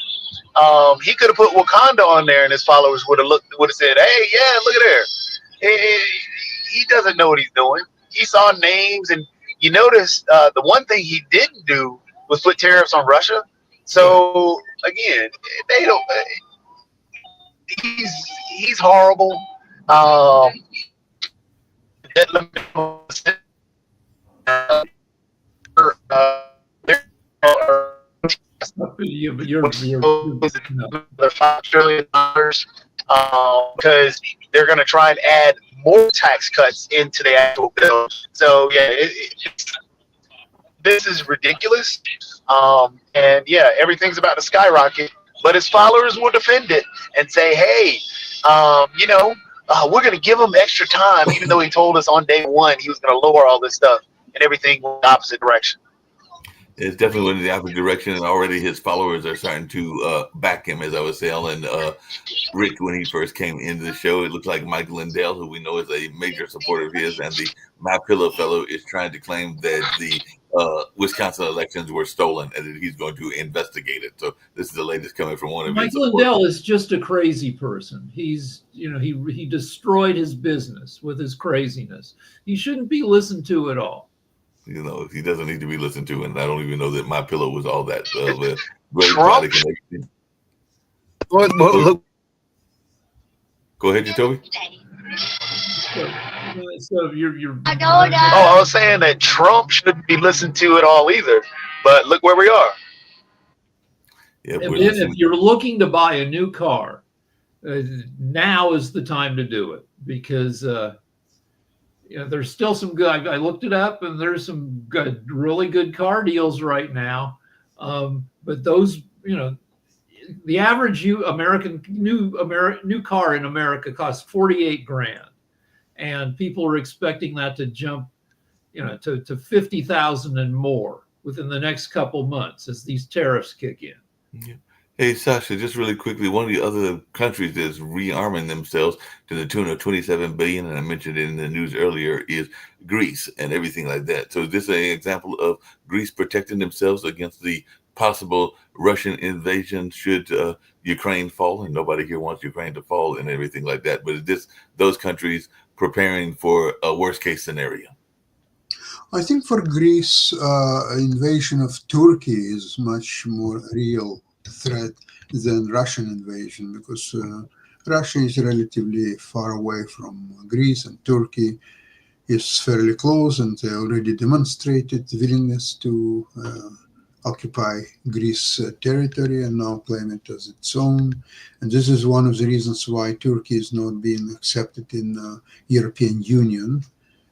He could have put Wakanda on there, and his followers would have said, "Hey, yeah, look at there." He doesn't know what he's doing. He saw names, and you notice the one thing he didn't do was put tariffs on Russia. So again, they don't. He's horrible. You're $5 trillion because they're going to try and add more tax cuts into the actual bill. So yeah, this is ridiculous. And yeah, everything's about to skyrocket. But his followers will defend it and say, "Hey, we're going to give him extra time," even though he told us on day one he was going to lower all this stuff, and everything went the opposite direction. It's definitely went in the opposite direction, and already his followers are starting to back him, as I was telling Rick when he first came into the show. It looks like Mike Lindell, who we know is a major supporter of his, and the My Pillow fellow is trying to claim that the Wisconsin elections were stolen and that he's going to investigate it. So this is the latest coming from one of Mike his Lindell is just a crazy person. He's, he destroyed his business with his craziness. He shouldn't be listened to at all. He doesn't need to be listened to, and I don't even know that My Pillow was all that Trump. Go ahead, Jacoby. So you're. I was saying that Trump shouldn't be listened to at all either. But look where we are. Yeah, if you're looking to buy a new car, now is the time to do it because. There's still some good. I looked it up, and there's some really good car deals right now. But those, the average new car in America costs $48,000, and people are expecting that to jump, to $50,000 and more within the next couple months as these tariffs kick in. Yeah. Hey, Sasha, just really quickly, one of the other countries that's rearming themselves to the tune of $27 billion, and I mentioned it in the news earlier, is Greece and everything like that. So is this an example of Greece protecting themselves against the possible Russian invasion should Ukraine fall? And nobody here wants Ukraine to fall and everything like that. But is this those countries preparing for a worst-case scenario? I think for Greece, invasion of Turkey is much more real threat than Russian invasion, because Russia is relatively far away from Greece, and Turkey is fairly close, and they already demonstrated willingness to occupy Greece territory and now claim it as its own. And this is one of the reasons why Turkey is not being accepted in European Union,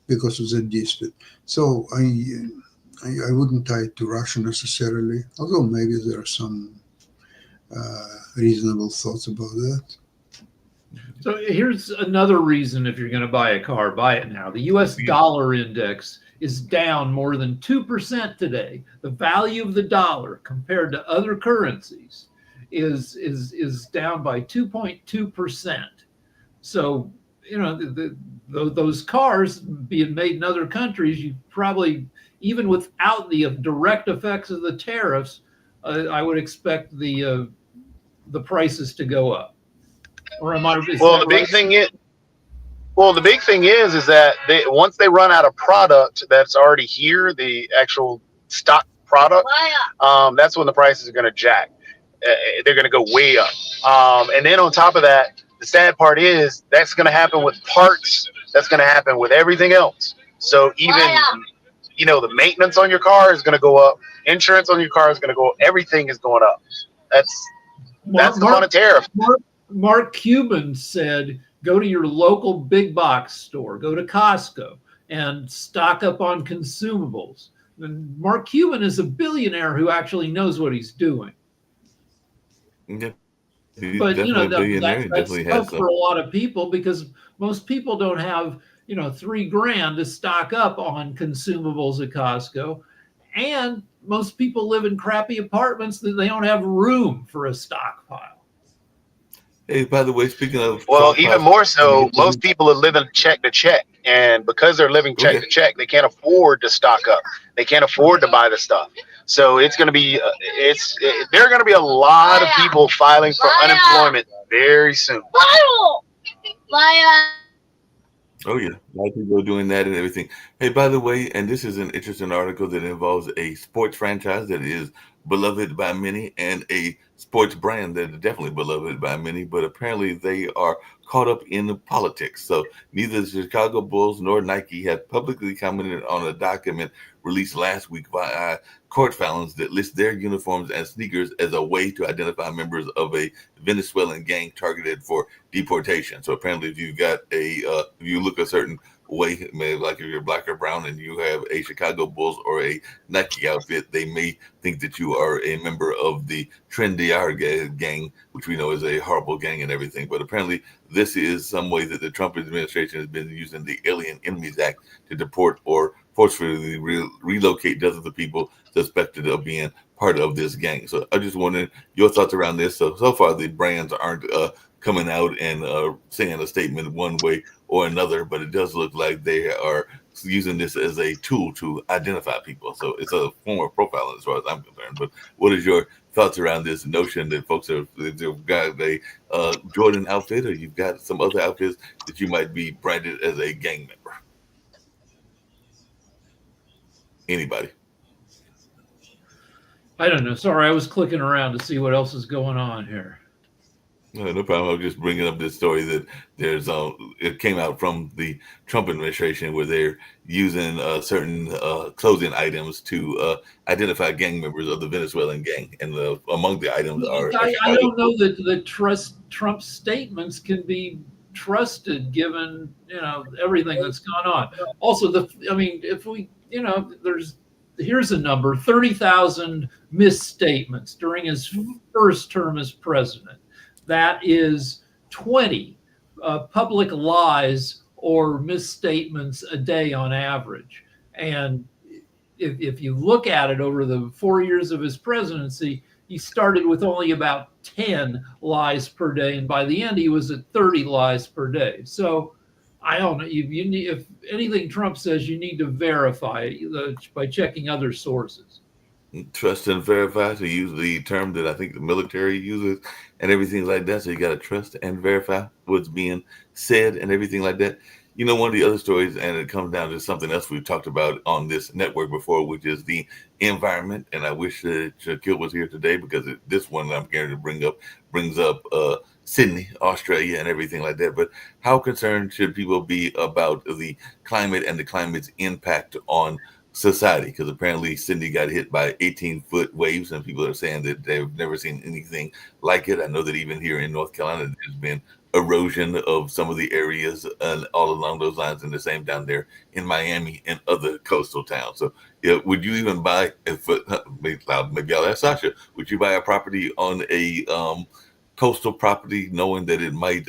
because of that dispute. So I wouldn't tie it to Russia necessarily, although maybe there are some reasonable thoughts about that. So here's another reason, if you're going to buy a car, buy it now. The US dollar index is down more than 2% today. The value of the dollar compared to other currencies is down by 2.2%. So, you know, those cars being made in other countries, you probably, even without the direct effects of the tariffs, I would expect the prices to go up. Or am I? Well, the big thing is, that once they run out of product that's already here, the actual stock product, that's when the prices are going to jack. They're going to go way up. And then on top of that, the sad part is that's going to happen with parts. That's going to happen with everything else. So even, you know, the maintenance on your car is going to go up. Insurance on your car is going to go up. Everything is going up. That's the fun of tariff. Mark Cuban said, go to your local big box store, go to Costco and stock up on consumables. And Mark Cuban is a billionaire who actually knows what he's doing. Yeah. But, you know, that's tough for a lot of people, because most people don't have, you know, $3,000 to stock up on consumables at Costco. And most people live in crappy apartments that they don't have room for a stockpile. Hey, by the way, speaking of, well, even more so, most people are living check to check, and because they're living check to check, they can't afford to stock up. They can't afford to buy the stuff. So it's going to be, there are going to be a lot of people filing for unemployment very soon. Oh yeah, a lot of people are doing that and everything. Hey, by the way, and this is an interesting article that involves a sports franchise that is beloved by many and a sports brand that is definitely beloved by many, but apparently they are caught up in politics. So neither the Chicago Bulls nor Nike have publicly commented on a document released last week by court filings that list their uniforms and sneakers as a way to identify members of a Venezuelan gang targeted for deportation. So apparently if you've got if you look a certain way, maybe like if you're black or brown and you have a Chicago Bulls or a Nike outfit, they may think that you are a member of the Trendiar gang, which we know is a horrible gang and everything. But apparently this is some way that the Trump administration has been using the Alien Enemies Act to deport or forcefully relocate dozens of people suspected of being part of this gang. So I just wanted your thoughts around this. So far the brands aren't coming out and saying a statement one way or another, but it does look like they are using this as a tool to identify people. So it's a form of profiling as far as I'm concerned. But what is your thoughts around this notion that folks have got a Jordan outfit, or you've got some other outfits that you might be branded as a gang member? Anybody? I don't know. Sorry, I was clicking around to see what else is going on here. No problem. I was just bringing up this story that there's it came out from the Trump administration where they're using certain clothing items to identify gang members of the Venezuelan gang, and among the items are. I don't know that the Trump's statements can be trusted given, you know, everything that's gone on. Also, if we, you know, here's a number: 30,000 misstatements during his first term as president. That is 20 public lies or misstatements a day on average. And if you look at it over the 4 years of his presidency, he started with only about 10 lies per day. And by the end, he was at 30 lies per day. So I don't know. If anything Trump says, you need to verify it by checking other sources. Trust and verify, to use the term that I think the military uses and everything like that. So you got to trust and verify what's being said and everything like that. You know, one of the other stories, and it comes down to something else we've talked about on this network before, which is the environment. And I wish Shaquille was here today because this one I'm going to bring up brings up Sydney, Australia, and everything like that. But how concerned should people be about the climate and the climate's impact on society? Because apparently Sydney got hit by 18-foot waves, and people are saying that they've never seen anything like it. I know that even here in North Carolina, there's been erosion of some of the areas and all along those lines, and the same down there in Miami and other coastal towns. So, yeah, would you even buy? Maybe I'll ask Sasha. Would you buy a property on a coastal property, knowing that it might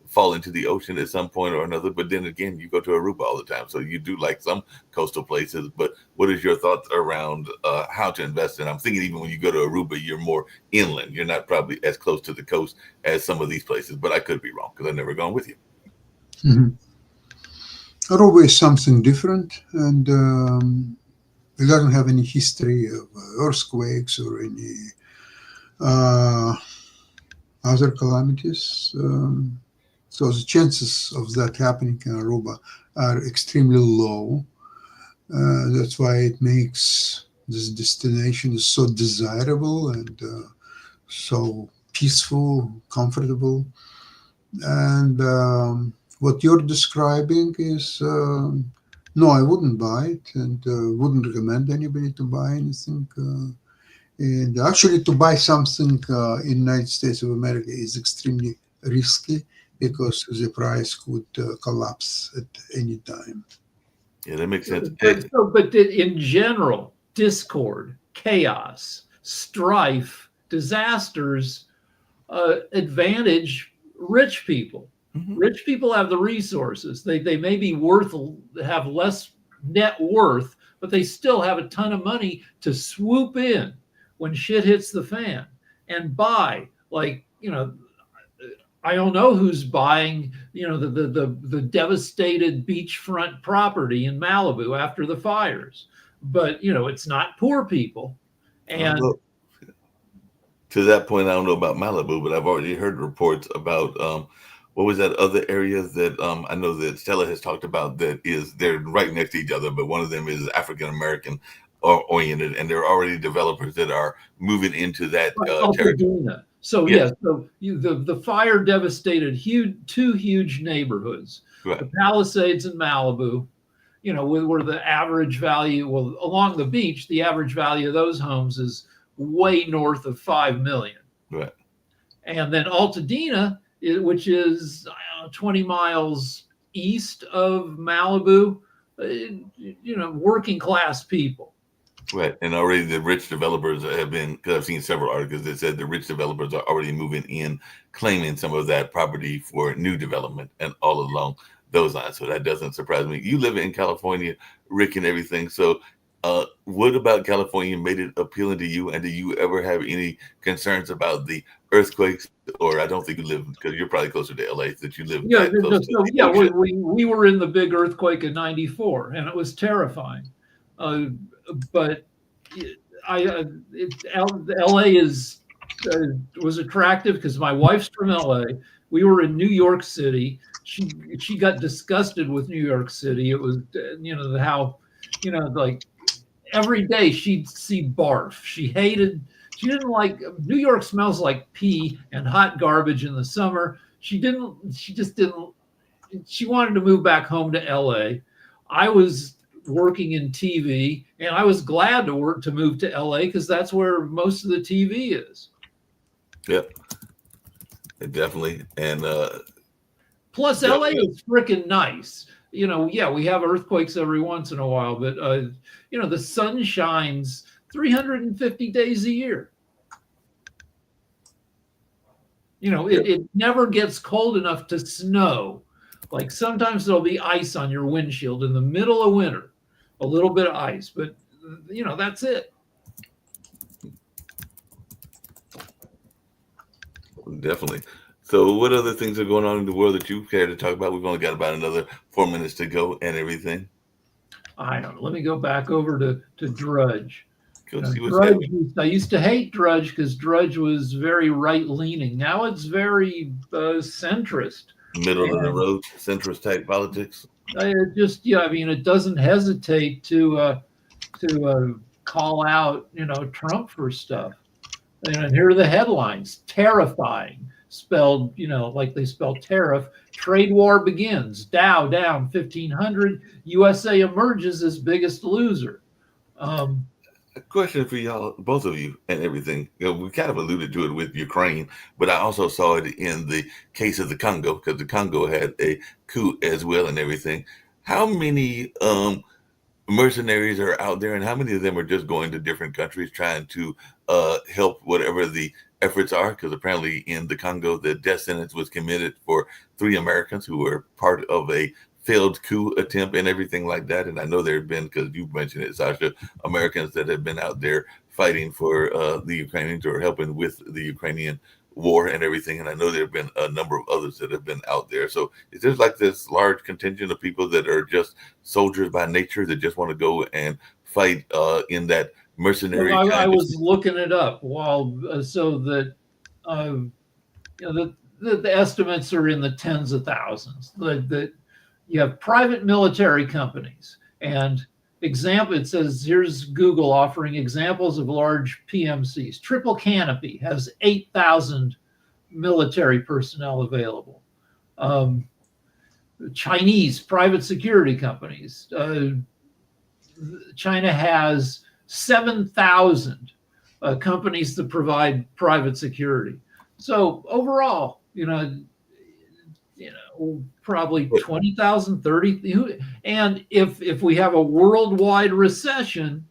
fall into the ocean at some point or another? But then again, you go to Aruba all the time, so you do like some coastal places. But what is your thoughts around how to invest in? I'm thinking even when you go to Aruba, you're more inland. You're not probably as close to the coast as some of these places. But I could be wrong because I've never gone with you. Aruba is something different, and it doesn't have any history of earthquakes or any other calamities. So the chances of that happening in Aruba are extremely low. That's why it makes this destination so desirable and so peaceful, comfortable. And what you're describing is, no, I wouldn't buy it, and wouldn't recommend anybody to buy anything. And actually, to buy something in the United States of America is extremely risky because the price could collapse at any time. Yeah, that makes sense. But in general, discord, chaos, strife, disasters advantage rich people. Mhm. Rich people have the resources. They may be have less net worth, but they still have a ton of money to swoop in when shit hits the fan and buy. Like, I don't know who's buying, the devastated beachfront property in Malibu after the fires, but it's not poor people. And Well, to that point, I don't know about Malibu, but I've already heard reports about what was that other area that I know that Stella has talked about that they're right next to each other, but one of them is African American oriented, and there are already developers that are moving into that territory. Altadena. So Yes. so the fire devastated two huge neighborhoods, Right. the Palisades and Malibu. Where the average value, well, along the beach, the average value of those homes is way north of $5 million. Right. And then Altadena, which is 20 miles east of Malibu, working class people. Right. And already the rich developers have been, because I've seen several articles that said the rich developers are already moving in, claiming some of that property for new development and all along those lines. So that doesn't surprise me. You live in California, Rick, and everything. So what about California made it appealing to you? And do you ever have any concerns about the earthquakes? Or I don't think you live, because you're probably closer to LA, that you live Yeah, that close to the ocean. we were in the big earthquake in '94, and it was terrifying. But LA was attractive because my wife's from LA. We were in New York City. She got disgusted with New York City. It was like every day she'd see barf. She didn't like New York. Smells like pee and hot garbage in the summer. She wanted to move back home to LA. I was working in TV, and I was glad to move to LA because that's where most of the TV is. Yep, definitely. And plus, LA is freaking nice. We have earthquakes every once in a while, but the sun shines 350 days a year. It never gets cold enough to snow. Like sometimes there'll be ice on your windshield in the middle of winter, a little bit of ice, but that's it. Definitely. So what other things are going on in the world that you care to talk about? We've only got about another 4 minutes to go and everything. I don't know. Let me go back over to Drudge. Drudge, I used to hate Drudge because Drudge was very right-leaning. Now it's very centrist. middle of the road, centrist type politics. I mean, it doesn't hesitate to call out, Trump for stuff. And here are the headlines: terrifying, spelled, like they spell tariff. Trade war begins. Dow down 1,500. USA emerges as biggest loser. A question for y'all, both of you, and everything. We kind of alluded to it with Ukraine, but I also saw it in the case of the Congo, because the Congo had a coup as well and everything. How many mercenaries are out there, and how many of them are just going to different countries trying to help whatever the efforts are? Because apparently in the Congo, the death sentence was committed for 3 Americans who were part of a failed coup attempt and everything like that. And I know there have been, because you mentioned it, Sasha, Americans that have been out there fighting for the Ukrainians or helping with the Ukrainian war and everything. And I know there have been a number of others that have been out there. So is there like this large contingent of people that are just soldiers by nature that just want to go and fight in that mercenary? I was looking it up so that the estimates are in the tens of thousands. That you have private military companies, and it says here's Google offering examples of large PMCs. Triple Canopy has 8,000 military personnel available. Chinese private security companies. China has 7,000 companies that provide private security. So overall, probably 20,000, 30. And if we have a worldwide recession,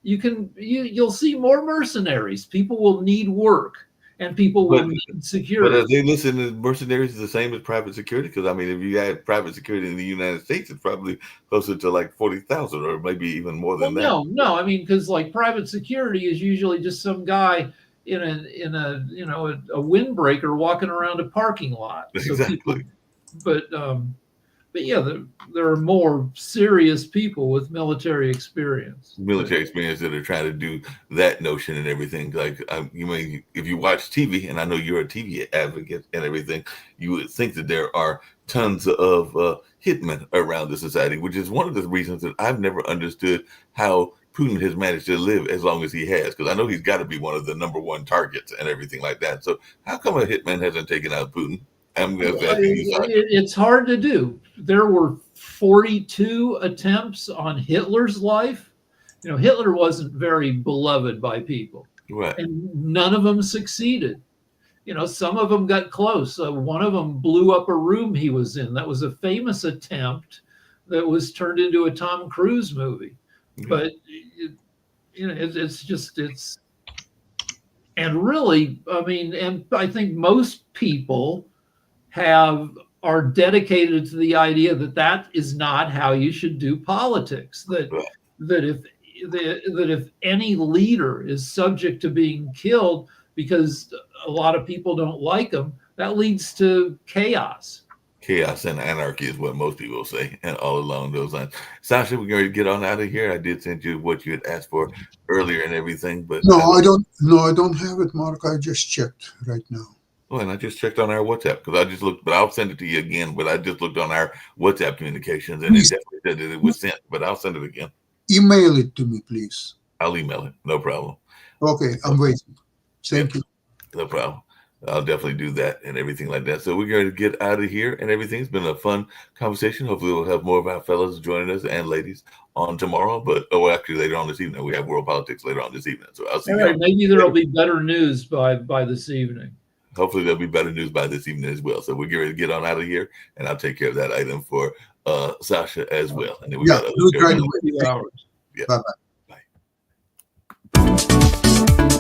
you'll see more mercenaries. People will need work, and people will need security. But are they listening to mercenaries the same as private security? Because I mean, if you had private security in the United States, it's probably closer to like 40,000 or maybe even more than that. No. I mean, because like private security is usually just some guy in a windbreaker walking around a parking lot. Exactly. But yeah, there are more serious people with military experience. That are trying to do that notion and everything. Like if you watch TV, and I know you're a TV advocate and everything, you would think that there are tons of hitmen around the society, which is one of the reasons that I've never understood how Putin has managed to live as long as he has, because I know he's got to be one of the number one targets and everything like that. So how come a hitman hasn't taken out Putin? It's hard to do. There were 42 attempts on Hitler's life. Hitler wasn't very beloved by people, right? And none of them succeeded. Some of them got close. One of them blew up a room he was in. That was a famous attempt that was turned into a Tom Cruise movie. Mm-hmm. But it's and really, I mean, and I think most people are dedicated to the idea that is not how you should do politics. That if any leader is subject to being killed because a lot of people don't like him, that leads to chaos. Chaos and anarchy is what most people say, and all along those lines. Sasha, we're going to get on out of here. I did send you what you had asked for earlier and everything, but I don't have it, Mark. I just checked right now. Oh, and I just checked on our WhatsApp because I just looked, but I'll send it to you again. But I just looked on our WhatsApp communications, and it definitely said that it was sent. But I'll send it again. Email it to me, please. I'll email it. No problem. Okay, I'm waiting. Thank you. No problem. I'll definitely do that and everything like that. So we're going to get out of here and everything. It's been a fun conversation. Hopefully we'll have more of our fellows joining us and ladies on tomorrow. But actually later on this evening, we have World Politics later on this evening. So I'll see you. Right, maybe there'll be better news by this evening. Hopefully there'll be better news by this evening as well. So we're going to get on out of here, and I'll take care of that item for Sasha as well. And then we got do it right away. Yeah. Bye-bye. Bye.